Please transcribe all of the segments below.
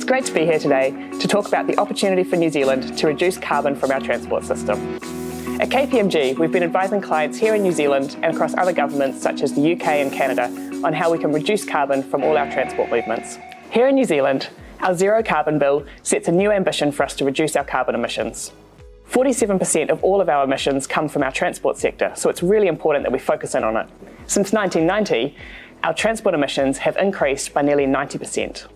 great to be here today to talk about the opportunity for New Zealand to reduce carbon from our transport system. At KPMG, we've been advising clients here in New Zealand and across other governments such as the UK and Canada on how we can reduce carbon from all our transport movements. Here in New Zealand, our zero carbon bill sets a new ambition for us to reduce our carbon emissions. 47% of all of our emissions come from our transport sector, so it's really important that we focus in on it. Since 1990, our transport emissions have increased by nearly 90%.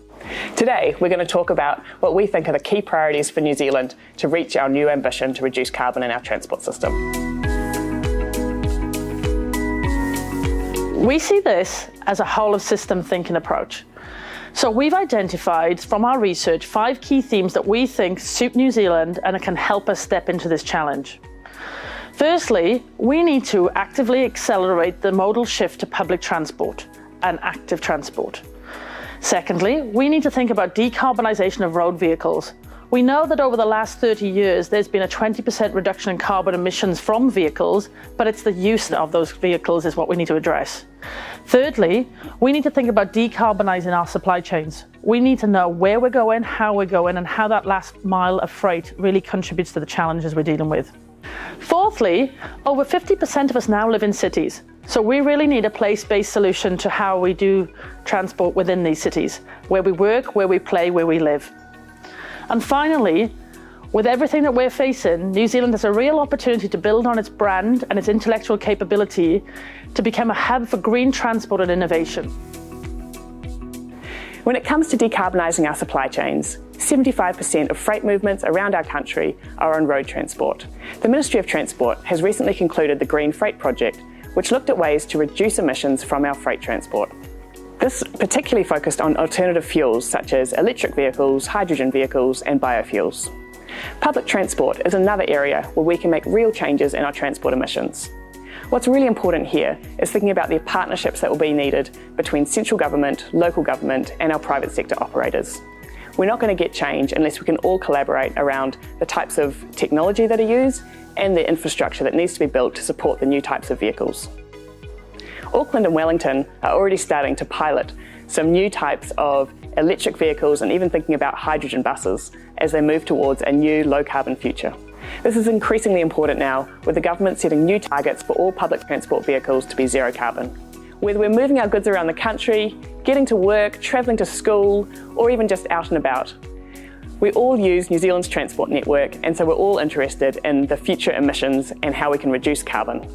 Today, we're going to talk about what we think are the key priorities for New Zealand to reach our new ambition to reduce carbon in our transport system. We see this as a whole-of-system thinking approach. So we've identified from our research 5 key themes that we think suit New Zealand and can help us step into this challenge. Firstly, we need to actively accelerate the modal shift to public transport and active transport. Secondly, we need to think about decarbonisation of road vehicles. We know that over the last 30 years, there's been a 20% reduction in carbon emissions from vehicles, but it's the use of those vehicles is what we need to address. Thirdly, we need to think about decarbonising our supply chains. We need to know where we're going, how we're going, and how that last mile of freight really contributes to the challenges we're dealing with. Fourthly, over 50% of us now live in cities. So we really need a place-based solution to how we do transport within these cities, where we work, where we play, where we live. And finally, with everything that we're facing, New Zealand has a real opportunity to build on its brand and its intellectual capability to become a hub for green transport and innovation. When it comes to decarbonising our supply chains, 75% of freight movements around our country are on road transport. The Ministry of Transport has recently concluded the Green Freight Project, which looked at ways to reduce emissions from our freight transport. This particularly focused on alternative fuels such as electric vehicles, hydrogen vehicles and biofuels. Public transport is another area where we can make real changes in our transport emissions. What's really important here is thinking about the partnerships that will be needed between central government, local government and our private sector operators. We're not going to get change unless we can all collaborate around the types of technology that are used and the infrastructure that needs to be built to support the new types of vehicles. Auckland and Wellington are already starting to pilot some new types of electric vehicles and even thinking about hydrogen buses as they move towards a new low-carbon future. This is increasingly important now, with the government setting new targets for all public transport vehicles to be zero carbon. Whether we're moving our goods around the country, getting to work, travelling to school, or even just out and about, we all use New Zealand's transport network, and so we're all interested in the future emissions and how we can reduce carbon.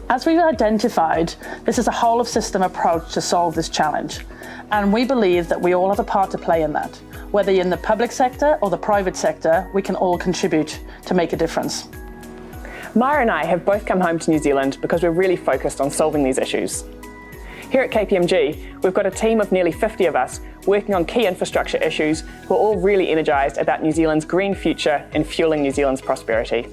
As we've identified, this is a whole-of-system approach to solve this challenge, and we believe that we all have a part to play in that. Whether you're in the public sector or the private sector, we can all contribute to make a difference. Maya and I have both come home to New Zealand because we're really focused on solving these issues. Here at KPMG, we've got a team of nearly 50 of us working on key infrastructure issues who are all really energised about New Zealand's green future and fuelling New Zealand's prosperity.